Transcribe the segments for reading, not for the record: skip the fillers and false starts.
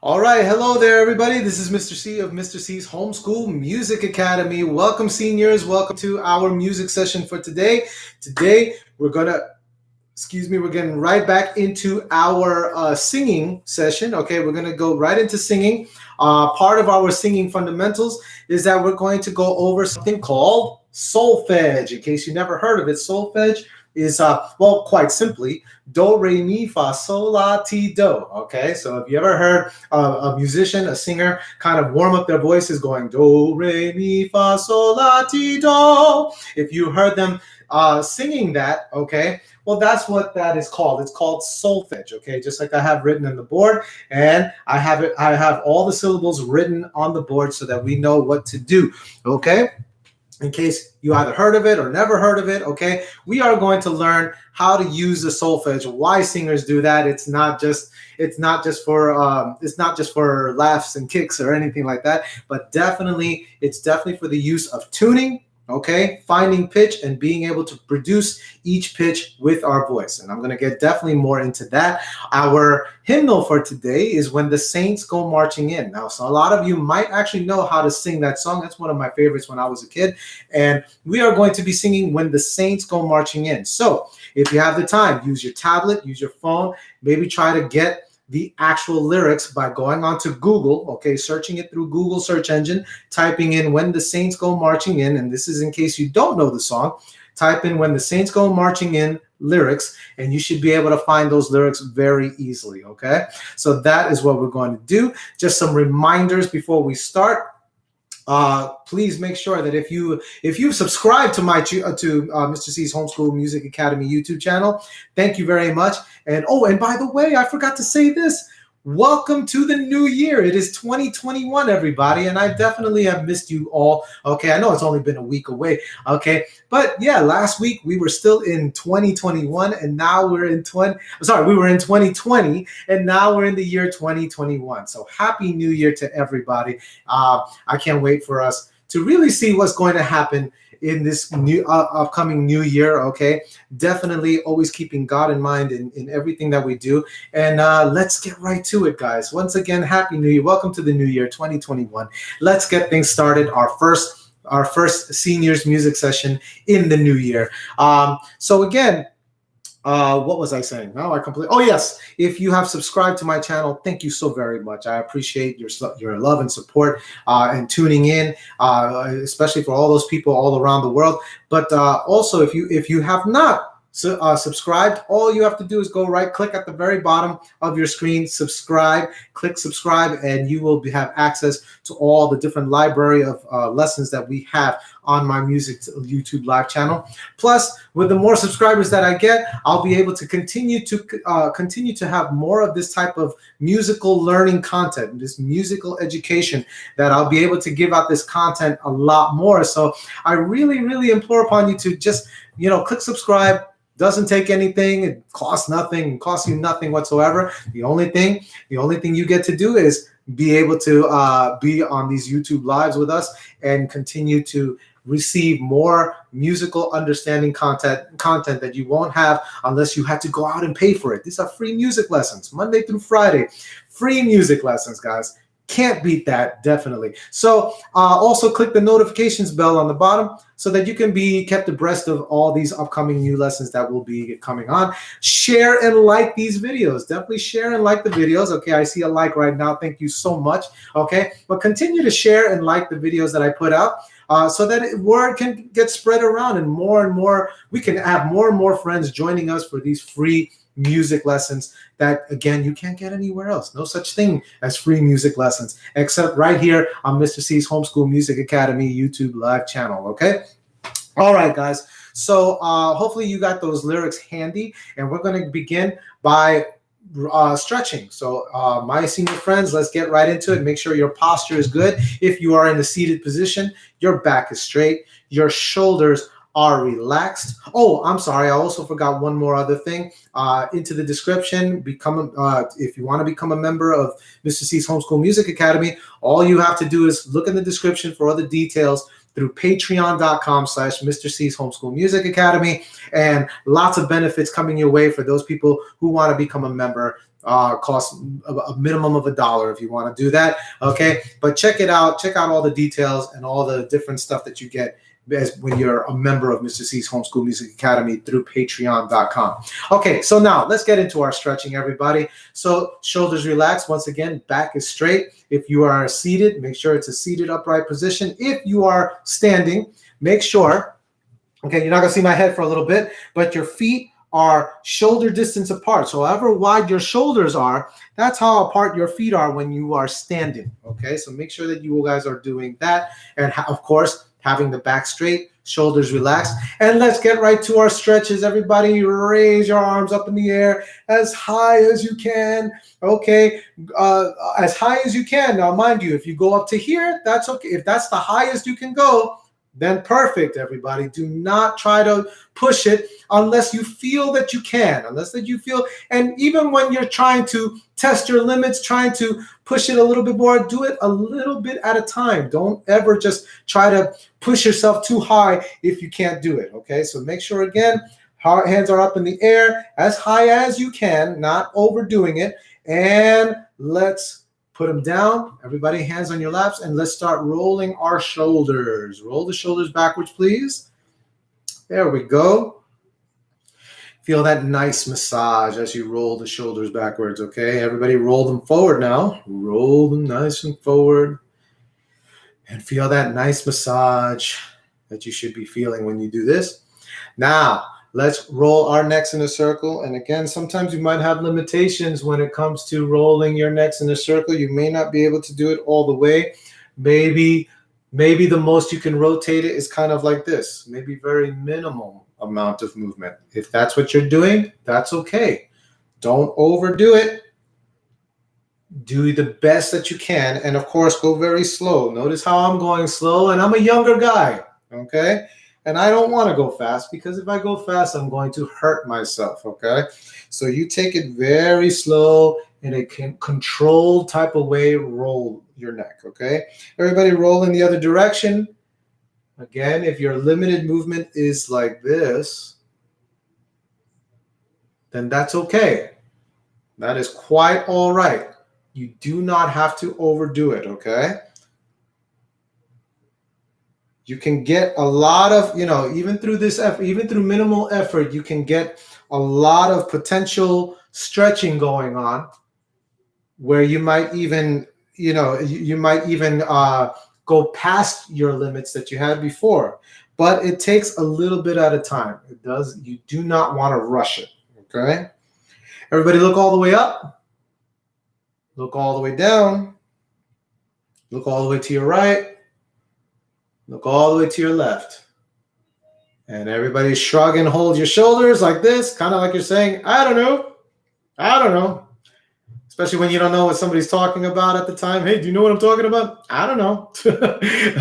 All right, hello there, everybody. This is Mr. C of Mr. C's Homeschool Music Academy. Welcome, seniors. Welcome to our music session for today. Today, we're getting right back into our singing session. Okay, we're gonna go right into singing. Part of our singing fundamentals is that we're going to go over something called solfege. In case you never heard of it, solfege is well, quite simply, do, re, mi, fa, sol, la, ti, do. Okay, so if you ever heard a musician, a singer, kind of warm up their voices going do, re, mi, fa, sol, la, ti, do. If you heard them singing that, okay, well, that's what that is called. It's called solfege. Okay, just like I have written on the board, and I have all the syllables written on the board so that we know what to do. Okay. In case you either heard of it or never heard of it, okay, we are going to learn how to use the solfege, why singers do that. It's not just for laughs and kicks or anything like that, but it's definitely for the use of tuning, okay, finding pitch and being able to produce each pitch with our voice. And I'm going to get definitely more into that. Our hymnal for today is When the Saints Go Marching In. Now, so a lot of you might actually know how to sing that song. That's one of my favorites when I was a kid. And we are going to be singing When the Saints Go Marching In. So if you have the time, use your tablet, use your phone, maybe try to get the actual lyrics by going onto Google, okay, searching it through Google search engine, typing in When the Saints Go Marching In, and this is in case you don't know the song, type in When the Saints Go Marching In lyrics, and you should be able to find those lyrics very easily, okay? So that is what we're going to do. Just some reminders before we start. Please make sure that if you've subscribed to Mr. C's Homeschool Music Academy YouTube channel, thank you very much. And by the way, I forgot to say this. Welcome to the new year. It is 2021, everybody, and I definitely have missed you all. Okay, I know it's only been a week away. Okay, but yeah, last week we were still in 2021, and now we were in 2020, and now we're in the year 2021. So happy New Year to everybody. I can't wait for us to really see what's going to happen in this new upcoming new year. Okay, definitely always keeping God in mind in everything that we do. And let's get right to it, guys. Once again, happy New Year. Welcome to the new year 2021. Let's get things started. Our first seniors music session in the new year. So again, what was I saying? Now I completely. Oh yes, if you have subscribed to my channel, thank you so very much. I appreciate your love and support and tuning in, especially for all those people all around the world. But also, if you have not subscribed, all you have to do is go click at the very bottom of your screen, click subscribe, and you will have access to all the different library of lessons that we have on my music YouTube live channel. Plus, with the more subscribers that I get, I'll be able to continue to have more of this type of musical learning content, this musical education, that I'll be able to give out this content a lot more. So I really, really implore upon you to just, click subscribe. Doesn't take anything. It costs nothing. It costs you nothing whatsoever. The only thing you get to do is be able to be on these YouTube lives with us and continue to receive more musical understanding content that you won't have unless you had to go out and pay for it. These are free music lessons, Monday through Friday. Free music lessons, guys. Can't beat that, definitely. So also click the notifications bell on the bottom so that you can be kept abreast of all these upcoming new lessons that will be coming on. Share and like these videos. Definitely share and like the videos. Okay, I see a like right now. Thank you so much. Okay, but continue to share and like the videos that I put out so that word can get spread around, and more, we can have more and more friends joining us for these free music lessons that, again, you can't get anywhere else. No such thing as free music lessons except right here on Mr. C's Homeschool Music Academy YouTube live channel. Okay, all right, guys, so hopefully you got those lyrics handy, and we're going to begin by stretching. So my senior friends, let's get right into it. Make sure your posture is good. If you are in a seated position, your back is straight, your shoulders are relaxed. Oh, I'm sorry, I also forgot one more other thing. Into the description, if you want to become a member of Mr. C's Homeschool Music Academy, all you have to do is look in the description for other details through patreon.com/Mr. C's Homeschool Music Academy, and lots of benefits coming your way for those people who want to become a member. Costs a minimum of $1 if you want to do that. Okay, but check it out. Check out all the details and all the different stuff that you get as when you're a member of Mr. C's Homeschool Music Academy through patreon.com. Okay, so now let's get into our stretching, everybody. So shoulders relaxed. Once again, back is straight. If you are seated, make sure it's a seated upright position. If you are standing, make sure, okay, you're not gonna see my head for a little bit, but your feet are shoulder distance apart. So however wide your shoulders are, that's how apart your feet are when you are standing. Okay, so make sure that you guys are doing that. And of course, having the back straight, shoulders relaxed. And let's get right to our stretches. Everybody raise your arms up in the air as high as you can. Okay, as high as you can. Now, mind you, if you go up to here, that's okay. If that's the highest you can go, then perfect, everybody. Do not try to push it unless you feel that you can, and even when you're trying to test your limits, trying to push it a little bit more, do it a little bit at a time. Don't ever just try to push yourself too high if you can't do it, okay? So make sure, again, hands are up in the air as high as you can, not overdoing it, and let's put them down. Everybody, hands on your laps, and let's start rolling our shoulders. Roll the shoulders backwards, please. There we go. Feel that nice massage as you roll the shoulders backwards, okay? Everybody roll them forward now. Roll them nice and forward. And feel that nice massage that you should be feeling when you do this. Now, let's roll our necks in a circle. And again, sometimes you might have limitations when it comes to rolling your necks in a circle. You may not be able to do it all the way. Maybe the most you can rotate it is kind of like this. Maybe very minimal amount of movement. If that's what you're doing, that's okay. Don't overdo it. Do the best that you can. And of course, go very slow. Notice how I'm going slow, and I'm a younger guy, okay? And I don't want to go fast, because if I go fast, I'm going to hurt myself, okay? So you take it very slow in a controlled type of way. Roll your neck, okay? Everybody roll in the other direction. Again, if your limited movement is like this, then that's okay. That is quite all right. You do not have to overdo it, okay? You can get a lot of, even through this effort, even through minimal effort, you can get a lot of potential stretching going on, where you might even, go past your limits that you had before. But it takes a little bit at a time. It does. You do not want to rush it, okay? Everybody look all the way up. Look all the way down. Look all the way to your right. Look all the way to your left. And everybody shrug and hold your shoulders like this, kind of like you're saying, I don't know. I don't know. Especially when you don't know what somebody's talking about at the time. Hey, do you know what I'm talking about? I don't know.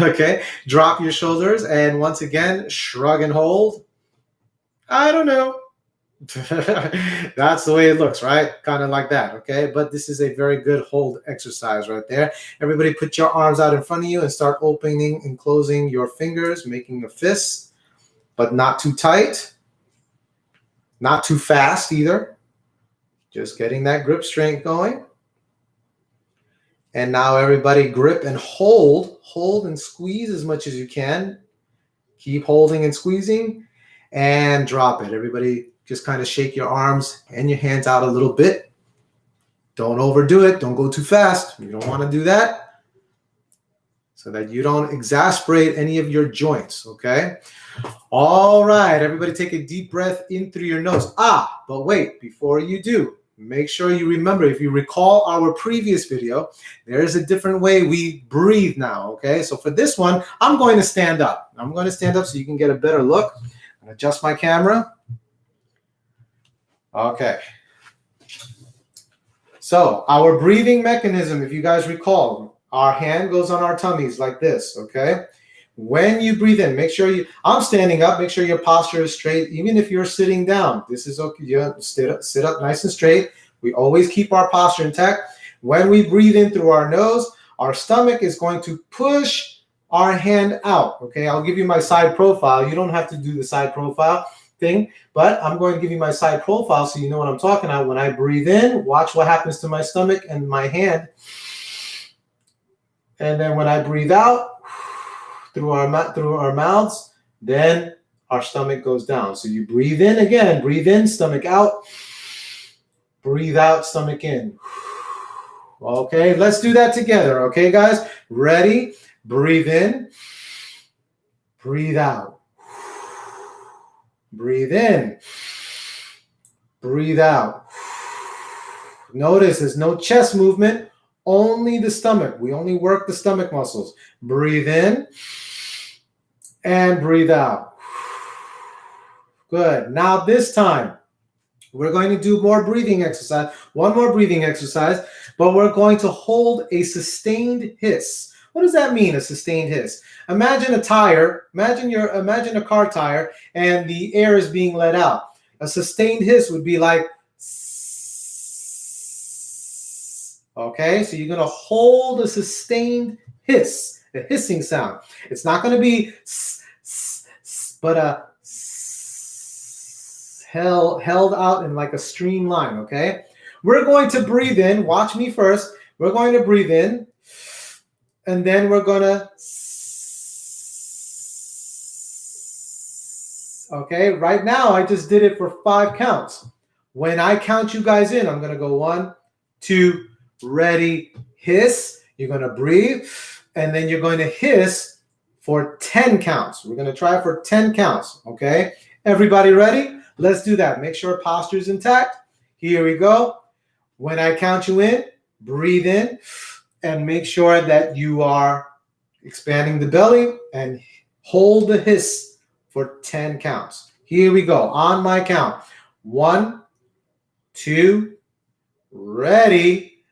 Okay. Drop your shoulders. And once again, shrug and hold. I don't know. That's the way it looks, right? Kind of like that, okay? But this is a very good hold exercise right there. Everybody put your arms out in front of you and start opening and closing your fingers, making a fist, but not too tight, not too fast either. Just getting that grip strength going. And now everybody grip and hold and squeeze as much as you can. Keep holding and squeezing and drop it. Everybody just kind of shake your arms and your hands out a little bit. Don't overdo it. Don't go too fast. You don't want to do that, so that you don't exasperate any of your joints, okay? All right, everybody take a deep breath in through your nose. But wait, before you do, make sure you remember, if you recall our previous video, there is a different way we breathe now, okay? So for this one, I'm going to stand up. I'm going to stand up so you can get a better look. I'm going to adjust my camera. Okay. So our breathing mechanism, if you guys recall, our hand goes on our tummies like this, okay? When you breathe in, make sure I'm standing up, make sure your posture is straight, even if you're sitting down. This is okay. You sit up nice and straight. We always keep our posture intact. When we breathe in through our nose, our stomach is going to push our hand out. Okay, I'll give you my side profile. You don't have to do the side profile thing, but I'm going to give you my side profile so you know what I'm talking about. When I breathe in, watch what happens to my stomach and my hand. And then when I breathe out through our mouths, then our stomach goes down. So you breathe in again, breathe in, stomach out, breathe out, stomach in. Okay, let's do that together. Okay, guys, ready? Breathe in, breathe out. Breathe in, breathe out. Notice there's no chest movement, only the stomach. We only work the stomach muscles. Breathe in and breathe out. Good. Now this time, we're going to do more breathing exercise, one more breathing exercise, but we're going to hold a sustained hiss. What does that mean, a sustained hiss? Imagine a tire, imagine a car tire, and the air is being let out. A sustained hiss would be like, okay, so you're going to hold a sustained hiss, a hissing sound. It's not going to be but a held out in like a streamline, okay? We're going to breathe in. Watch me first. We're going to breathe in, and then we're going to, okay? Right now, I just did it for 5 counts. When I count you guys in, I'm going to go 1, 2, ready, hiss. You're going to breathe, and then you're going to hiss for 10 counts. We're going to try for 10 counts, okay? Everybody ready? Let's do that. Make sure posture is intact. Here we go. When I count you in, breathe in, and make sure that you are expanding the belly and hold the hiss for 10 counts. Here we go. On my count. 1, 2, ready.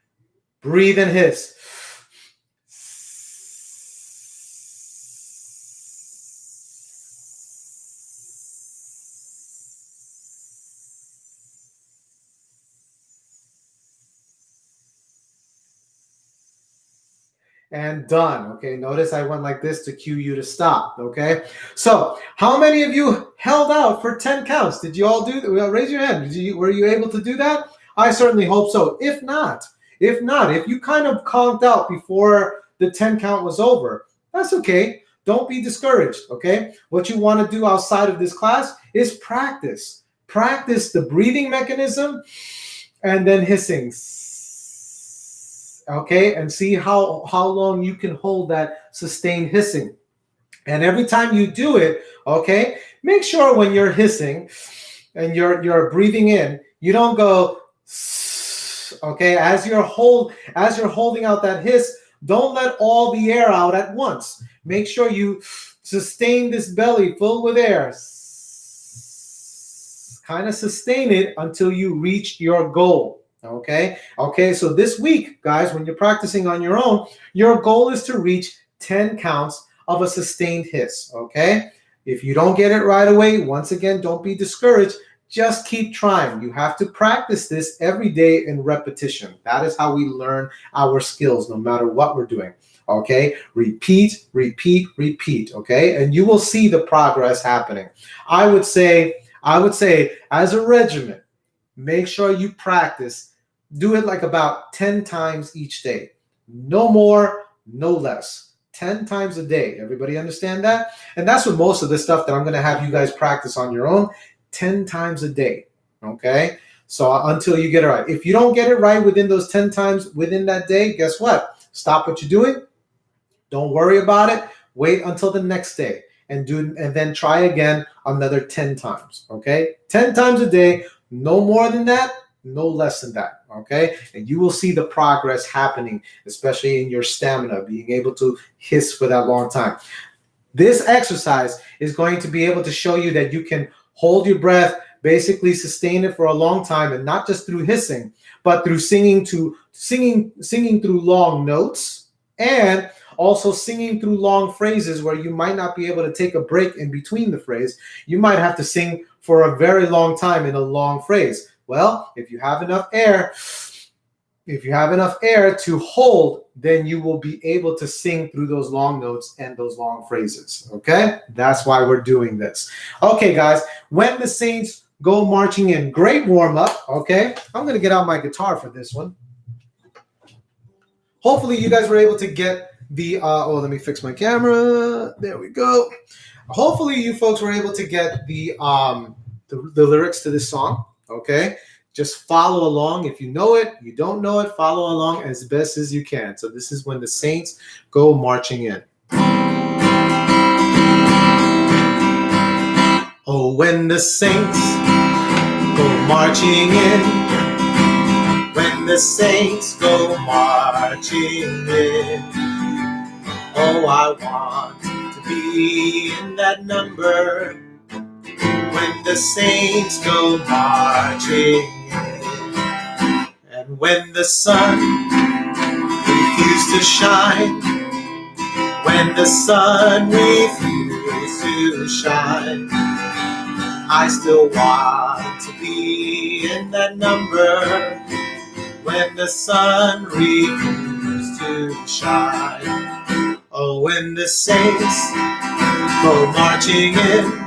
Breathe and hiss. And done. Okay, notice I went like this to cue you to stop. Okay, so how many of you held out for 10 counts? Did you all do that? Raise your hand. Were you able to do that? I certainly hope so. If not, if you kind of conked out before the 10 count was over, that's okay. Don't be discouraged. Okay, what you want to do outside of this class is practice the breathing mechanism and then hissing. Okay, and see how long you can hold that sustained hissing. And every time you do it, okay, make sure when you're hissing and you're breathing in, you don't go, okay, as you're holding out that hiss, don't let all the air out at once. Make sure you sustain this belly full with air. Kind of sustain it until you reach your goal. Okay, so this week, guys, when you're practicing on your own, your goal is to reach 10 counts of a sustained hiss, okay? If you don't get it right away, once again, don't be discouraged. Just keep trying. You have to practice this every day in repetition. That is how we learn our skills, no matter what we're doing, okay? Repeat, repeat, repeat, okay? And you will see the progress happening. I would say, as a regimen, make sure you practice. Do it like about 10 times each day. No more, no less. 10 times a day. Everybody understand that? And that's what most of the stuff that I'm going to have you guys practice on your own, 10 times a day. Okay? So until you get it right. If you don't get it right within those 10 times within that day, guess what? Stop what you're doing. Don't worry about it. Wait until the next day and then try again another 10 times. Okay? 10 times a day. No more than that, no less than that, okay? And you will see the progress happening, especially in your stamina, being able to hiss for that long time. This exercise is going to be able to show you that you can hold your breath, basically sustain it for a long time, and not just through hissing, but through singing through long notes, and also singing through long phrases where you might not be able to take a break in between the phrase. You might have to sing for a very long time in a long phrase. Well, if you have enough air, If you have enough air to hold, then you will be able to sing through those long notes and those long phrases, okay? That's why we're doing this. Okay, guys, when the saints go marching in, great warm-up, okay? I'm going to get out my guitar for this one. Hopefully you guys were able to get the, let me fix my camera. There we go. Hopefully you folks were able to get the lyrics to this song, okay? Just follow along. If you know it, you don't know it, follow along as best as you can. So this is when the saints go marching in. Oh, when the saints go marching in, when the saints go marching in, oh, I want to be in that number. When the saints go marching in, and when the sun refuses to shine, when the sun refuses to shine, I still want to be in that number. When the sun refuses to shine, oh, when the saints go marching in,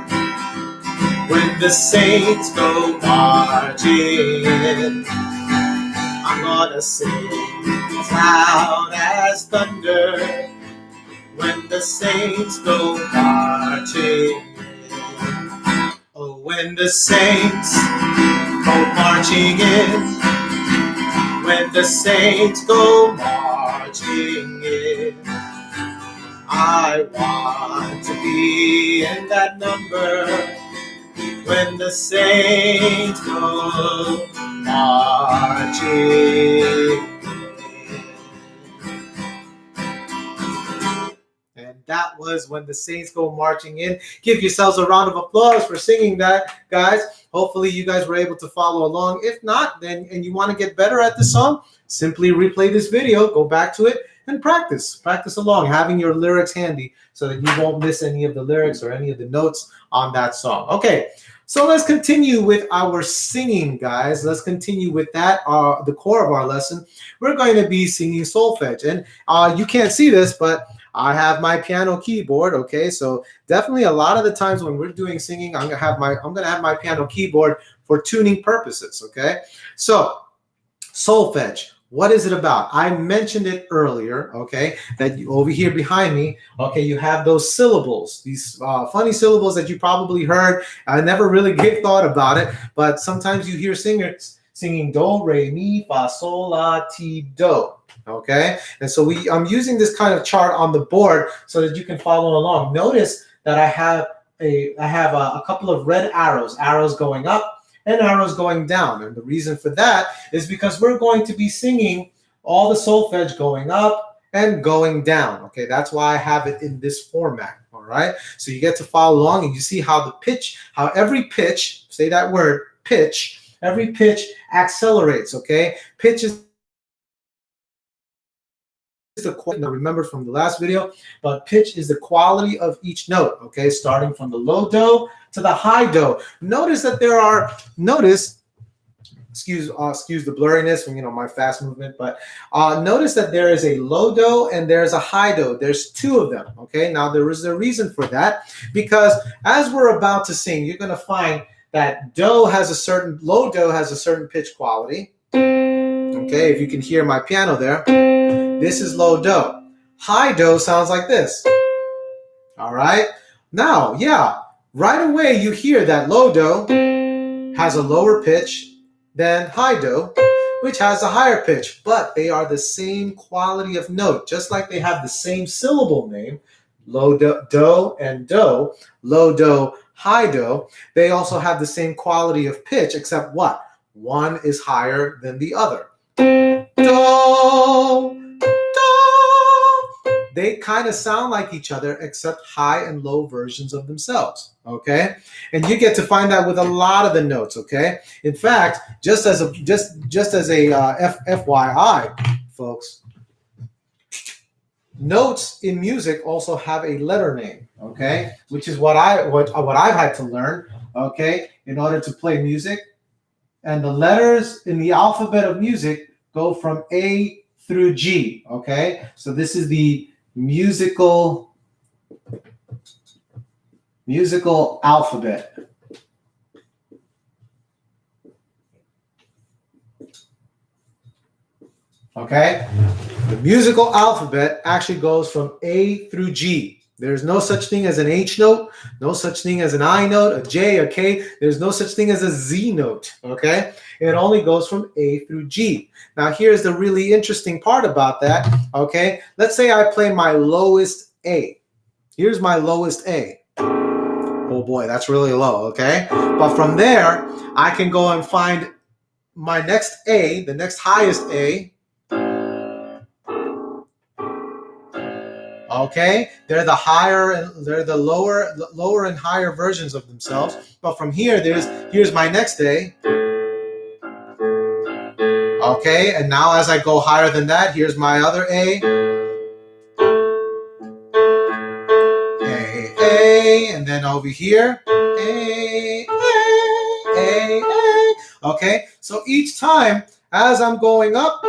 when the saints go marching in, I'm gonna sing as loud as thunder. When the saints go marching in, oh, when the saints go marching in, when the saints go marching in, I want to be in that number. When the saints go marching. And that was When the Saints Go Marching In. Give yourselves a round of applause for singing that, guys. Hopefully you guys were able to follow along. If not, then and you want to get better at the song, simply replay this video, go back to it, and practice. Practice along, having your lyrics handy so that you won't miss any of the lyrics or any of the notes on that song. Okay. So let's continue with our singing, guys. Let's continue with that, the core of our lesson. We're going to be singing solfege. And you can't see this, but I have my piano keyboard, okay? So definitely a lot of the times when we're doing singing, I'm gonna have my piano keyboard for tuning purposes, okay? So solfege. What is it about? I mentioned it earlier, okay, that over here behind me, okay, you have those syllables, these funny syllables that you probably heard. I never really gave thought about it, but sometimes you hear singers singing do, re, mi, fa, sol, la, ti, do, okay? And so I'm using this kind of chart on the board so that you can follow along. Notice that I have a couple of red arrows going up and arrows going down. And the reason for that is because we're going to be singing all the solfege going up and going down. Okay, that's why I have it in this format. All right, so you get to follow along and you see how every pitch, say that word, pitch, every pitch accelerates. Okay, pitch is the quality, remember from the last video, but pitch is the quality of each note, okay, starting from the low do to the high do. Notice that excuse the blurriness from my fast movement, but notice that there is a low do and there's a high do. There's two of them, okay? Now there is a reason for that, because as we're about to sing, you're going to find that low do has a certain pitch quality, okay? If you can hear my piano there, this is low do. High do sounds like this. All right. Now, right away you hear that low do has a lower pitch than high do, which has a higher pitch, but they are the same quality of note, just like they have the same syllable name, low do and do, low do, high do. They also have the same quality of pitch, except what? One is higher than the other. Do. They kind of sound like each other, except high and low versions of themselves, okay? And you get to find that with a lot of the notes, okay? In fact, just as a FYI, folks, notes in music also have a letter name, okay? Which is what I've had to learn, okay, in order to play music. And the letters in the alphabet of music go from A through G, okay? So this is the musical alphabet. Okay? The musical alphabet actually goes from A through G. There's no such thing as an H note, no such thing as an I note, a J, a K. There's no such thing as a Z note, okay? It only goes from A through G. Now, here's the really interesting part about that, okay? Let's say I play my lowest A. Here's my lowest A. Oh boy, that's really low, okay? But from there, I can go and find my next A, the next highest A. Okay, they're the higher and they're the lower and higher versions of themselves. But from here, here's my next A. Okay, and now as I go higher than that, here's my other A. A, and then over here, A. Okay, so each time as I'm going up,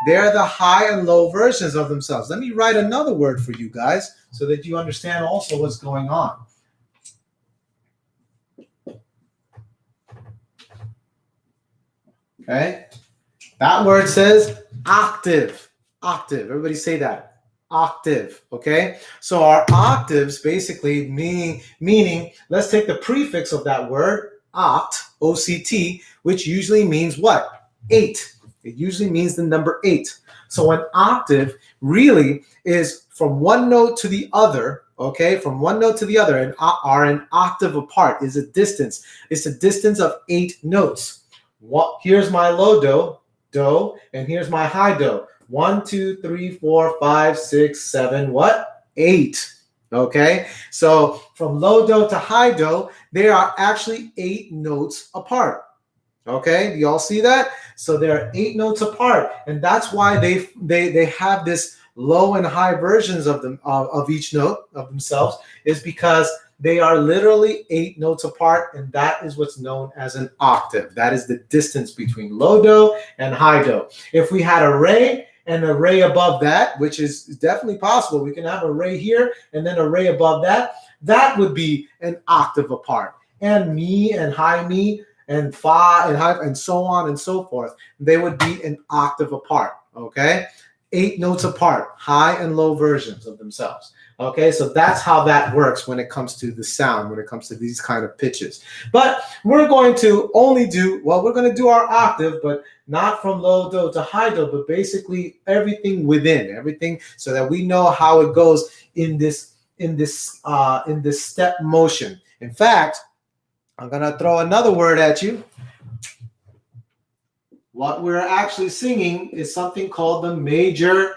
they're the high and low versions of themselves. Let me write another word for you guys so that you understand also what's going on. Okay, that word says octave. Octave. Everybody say that. Octave. Okay, so our octaves basically meaning let's take the prefix of that word, oct, O-C-T, which usually means what? 8. It usually means the number 8. So an octave really is from one note to the other, okay? From one note to the other, and are an octave apart, is a distance. It's a distance of 8 notes. Here's my low do, and here's my high do. 1, 2, 3, 4, 5, 6, 7, what? 8. Okay? So from low do to high do, they are actually 8 notes apart. Okay, do y'all see that? So they're 8 notes apart, and that's why they have this low and high versions of them of each note of themselves, is because they are literally 8 notes apart, and that is what's known as an octave. That is the distance between low do and high do. If we had a re and a re above that, which is definitely possible, we can have a re here and then a re above that. That would be an octave apart. And mi and high mi and fa and high and so on and so forth, they would be an octave apart. Okay, 8 notes apart, high and low versions of themselves. Okay, so that's how that works when it comes to the sound, when it comes to these kind of pitches. But we're going to only do, well, we're going to do our octave, but not from low do to high do, but basically everything within, everything, so that we know how it goes in this step motion. In fact, I'm going to throw another word at you. What we're actually singing is something called the major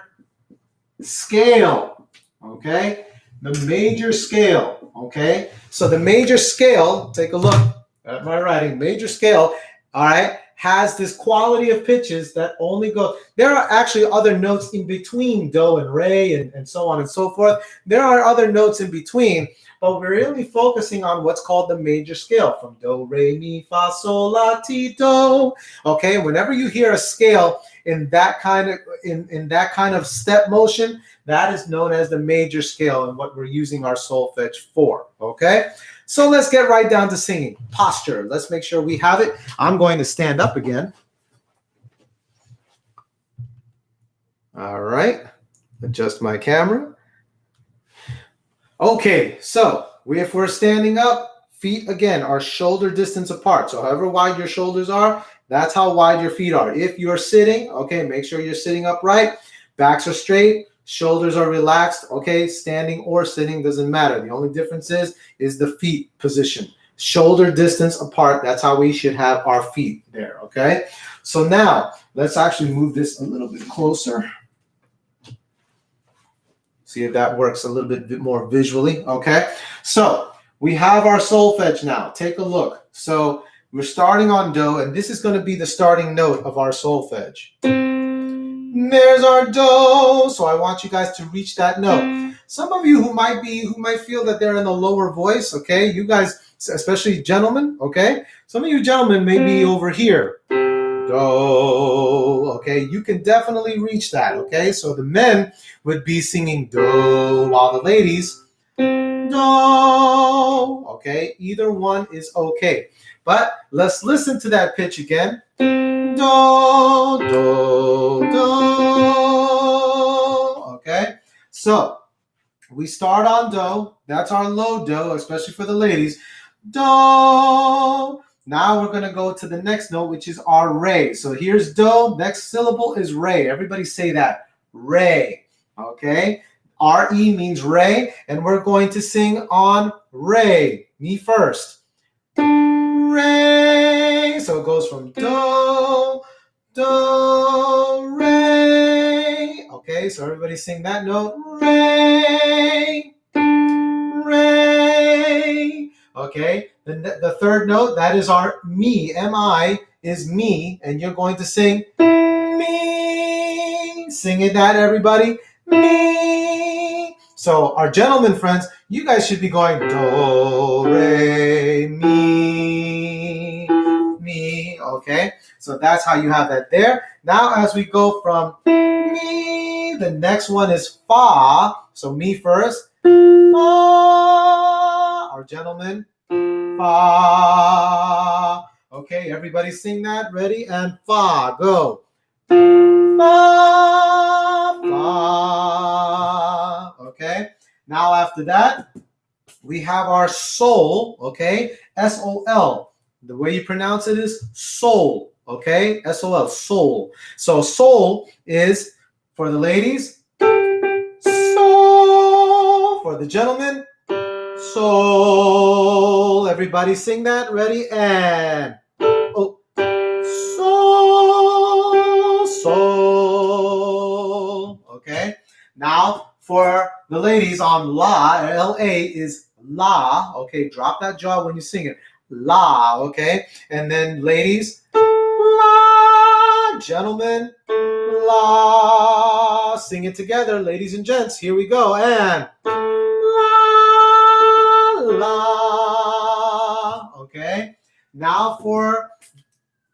scale. Okay? The major scale. Okay? So the major scale, take a look at my writing. Major scale, all right, has this quality of pitches that only go. There are actually other notes in between do and re and so on and so forth. There are other notes in between, but we're really focusing on what's called the major scale, from do, re, mi, fa, sol, la, ti, do. Okay, whenever you hear a scale in that kind of step motion, that is known as the major scale, and what we're using our solfege for. Okay, so let's get right down to singing. Posture. Let's make sure we have it. I'm going to stand up again. All right, adjust my camera. Okay, so if we're standing up, feet again are shoulder distance apart. So however wide your shoulders are, that's how wide your feet are. If you're sitting, okay, make sure you're sitting upright. Backs are straight, shoulders are relaxed. Okay, standing or sitting doesn't matter. The only difference is the feet position. Shoulder distance apart, that's how we should have our feet there, okay? So now, let's actually move this a little bit closer. See if that works a little bit more visually, okay? So we have our solfege now. Take a look. So we're starting on do, and this is going to be the starting note of our solfege. There's our do. So I want you guys to reach that note. Some of you who might feel that they're in a lower voice, okay? You guys, especially gentlemen, okay? Some of you gentlemen may be over here. do. Okay, you can definitely reach that. Okay, so the men would be singing do while the ladies do. Okay, either one is okay. But let's listen to that pitch again. Do, do, do. Okay, so we start on do. That's our low do, especially for the ladies. Do. Now we're going to go to the next note, which is our re. So here's do. Next syllable is re. Everybody say that. Re. Okay. R-E means re. And we're going to sing on re. Me first. Re. So it goes from do, do, re. Okay. So everybody sing that note. Re. Re. Okay, the third note, that is our me, M-I, is me, and you're going to sing me. Sing it that, everybody. Me. So our gentlemen friends, you guys should be going do, re, mi, me. Okay, so that's how you have that there. Now as we go from me, the next one is fa. So me first. Fa. Our gentlemen. Fa. Okay, everybody sing that. Ready? And fa. Go. Fa. Fa. Okay. Now after that, we have our soul. Okay. S-O-L. The way you pronounce it is soul. Okay. S-O-L. Soul. So soul is for the ladies. Soul. For the gentlemen. Soul. Everybody sing that. Ready? And oh, soul, soul. Okay. Now for the ladies on la, L-A is la. Okay. Drop that jaw when you sing it. La. Okay. And then ladies, la. Gentlemen, la. Sing it together, ladies and gents. Here we go. And la. Okay. Now for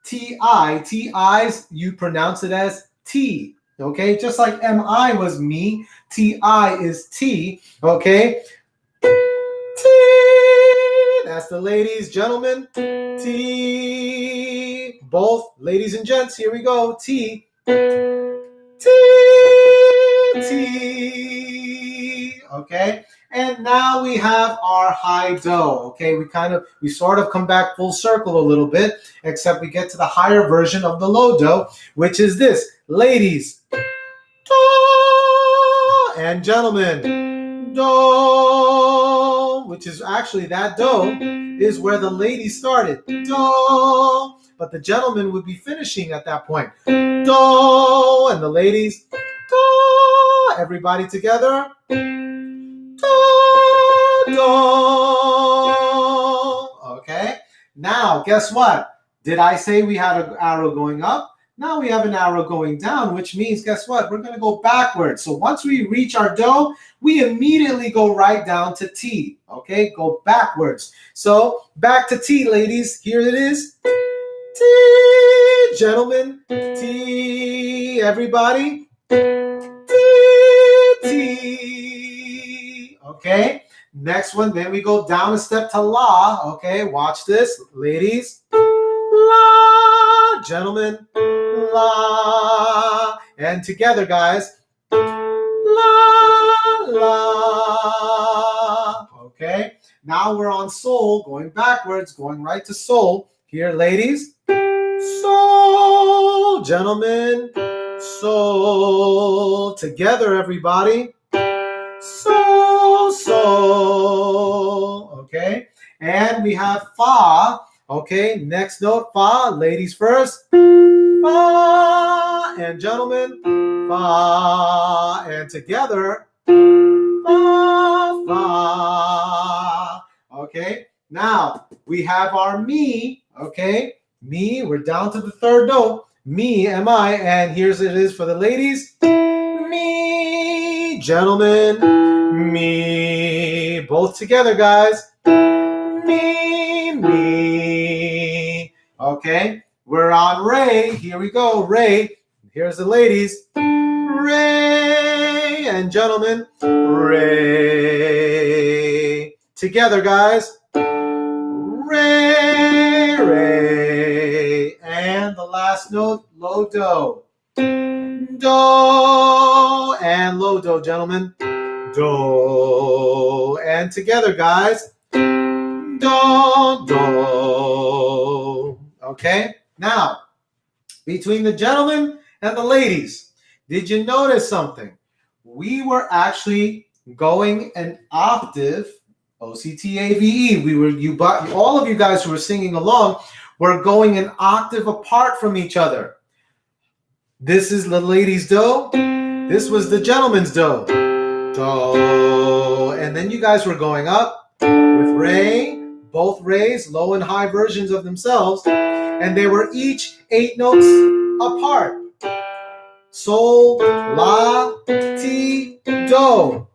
T-I. T-I's, you pronounce it as T. Okay. Just like M-I was me, T-I is T. Okay. T. That's the ladies, gentlemen. T. Both ladies and gents. Here we go. T. T. T. Okay. And now we have our high do. Okay, we sort of come back full circle a little bit, except we get to the higher version of the low do, which is this. Ladies, do, and gentlemen, do, which is actually that do is where the ladies started. Do, but the gentlemen would be finishing at that point. Do, and the ladies, do, everybody together. Okay, now guess what? Did I say we had an arrow going up? Now we have an arrow going down, which means guess what? We're going to go backwards. So once we reach our do, we immediately go right down to T. Okay, go backwards. So back to T, ladies. Here it is. T, gentlemen. T, everybody. T, T. Okay. Next one, then we go down a step to la. Okay, watch this, ladies. La, gentlemen. La, and together, guys. La, la. Okay, now we're on soul, going backwards, going right to soul. Here, ladies. Soul, gentlemen. Soul, together, everybody. Soul, soul. Okay, and we have fa. Okay, next note, fa. Ladies first. Fa, and gentlemen, fa, and together, fa, fa. Okay, now we have our me. Okay, me, we're down to the third note. Me, M-I, and here's it is for the ladies. Me, gentlemen, me, both together, guys. Me, me. Okay, We're on Ray. Here we go, Ray. Here's the ladies. Ray and gentlemen, Ray. Together, guys. Ray, Ray. And the last note, low do. Do and low do, gentlemen. Do. And together, guys. Do, do. Okay? Now, between the gentlemen and the ladies, did you notice something? We were actually going an octave, OCTAVE. All of you guys who were singing along were going an octave apart from each other. This is the ladies' do. This was the gentleman's do. Do. And then you guys were going up with Ray, both Rays, low and high versions of themselves, and they were each 8 notes apart. Sol, la, ti, do.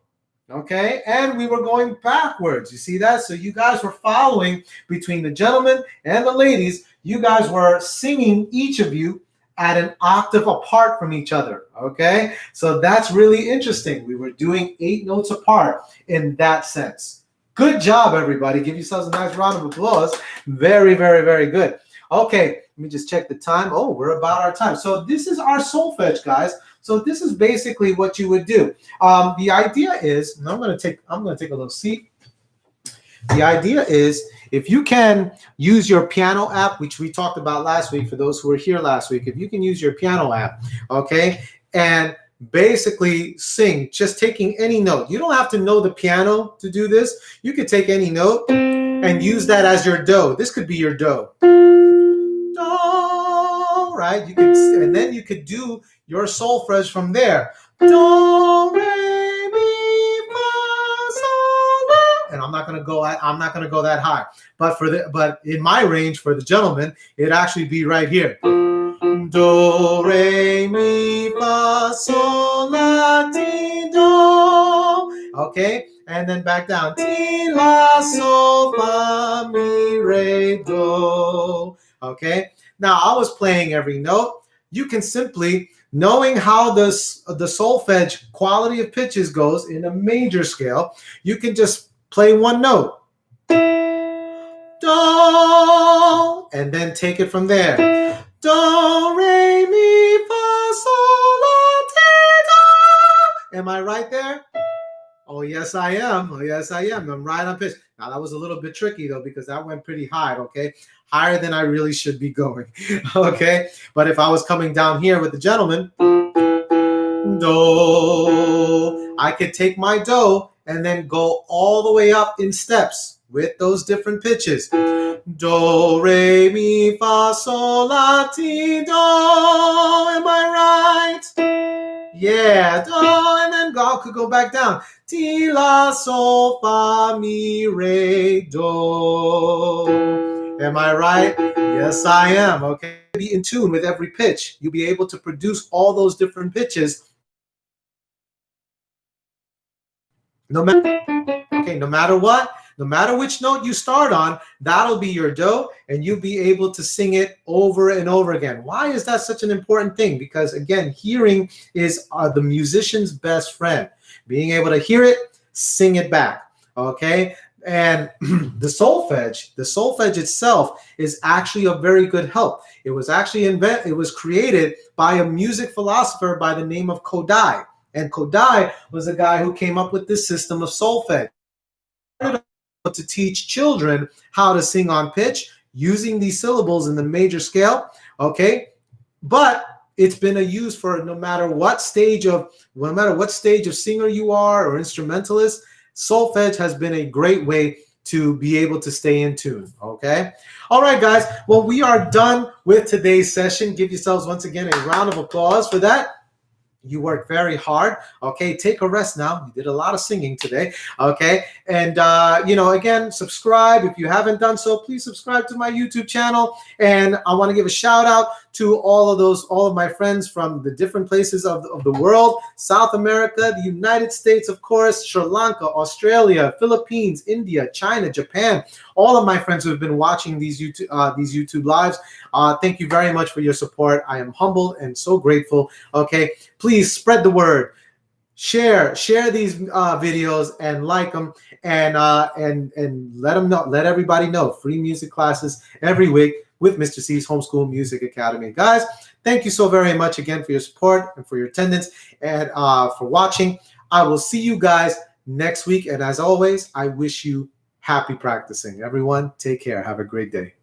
Okay, and we were going backwards. You see that? So you guys were following between the gentlemen and the ladies. You guys were singing, each of you, at an octave apart from each other. Okay, so that's really interesting. We were doing 8 notes apart in that sense. Good job, everybody. Give yourselves a nice round of applause. Very, very, very good. Okay, let me just check the time. Oh, we're about our time. So this is our solfege, guys. So this is basically what you would do. The idea is, and I'm gonna take a little seat. The idea is, if you can use your piano app, which we talked about last week, for those who were here last week, if you can use your piano app, okay, and basically sing, just taking any note. You don't have to know the piano to do this. You could take any note and use that as your do. This could be your do. Do, right? You could, and then you could do your solfege from there. Do, re, mi, fa, sol, la. And I'm not gonna go that high. But in my range for the gentleman, it'd actually be right here. Do, re, mi, fa, sol, la, ti, do. Okay, and then back down. Ti, la, sol, fa, mi, re, do. Okay, now I was playing every note. You can simply, knowing how the solfege quality of pitches goes in a major scale, you can just play one note. Do, and then take it from there. Do, re, mi, fa, sol, la, ti, do. Am I right there? Oh, yes, I am. Oh, yes, I am. I'm right on pitch. Now, that was a little bit tricky, though, because that went pretty high, okay? Higher than I really should be going, okay? But if I was coming down here with the gentleman, do, I could take my do and then go all the way up in steps with those different pitches. Do, re, mi, fa, sol, la, ti, do. Am I right? Yeah, do, and then I could go back down. Ti, la, sol, fa, mi, re, do. Am I right? Yes, I am. Okay, be in tune with every pitch. You'll be able to produce all those different pitches. No matter what, no matter which note you start on, that'll be your do, and you'll be able to sing it over and over again. Why is that such an important thing? Because again, hearing is the musician's best friend. Being able to hear it, sing it back. Okay. And the solfege itself is actually a very good help. It was actually created by a music philosopher by the name of Kodai. And Kodai was a guy who came up with this system of solfege to teach children how to sing on pitch using these syllables in the major scale. Okay. But it's been a use for no matter what stage of singer you are or instrumentalist. Solfege has been a great way to be able to stay in tune, okay? All right, guys. Well, we are done with today's session. Give yourselves once again a round of applause for that. You worked very hard. Okay, take a rest now. You did a lot of singing today. Okay, and again, subscribe if you haven't done so. Please subscribe to my YouTube channel. And I want to give a shout out to all of my friends from the different places of the world, South America, the United States, of course, Sri Lanka, Australia, Philippines, India, China, Japan, all of my friends who have been watching these YouTube lives. Thank you very much for your support. I am humbled and so grateful. Okay, please spread the word. Share these videos and like them, and let everybody know. Free music classes every week with Mr. C's Homeschool Music Academy. Guys, thank you so very much again for your support and for your attendance and for watching. I will see you guys next week, and as always, I wish you happy practicing. Everyone, take care. Have a great day.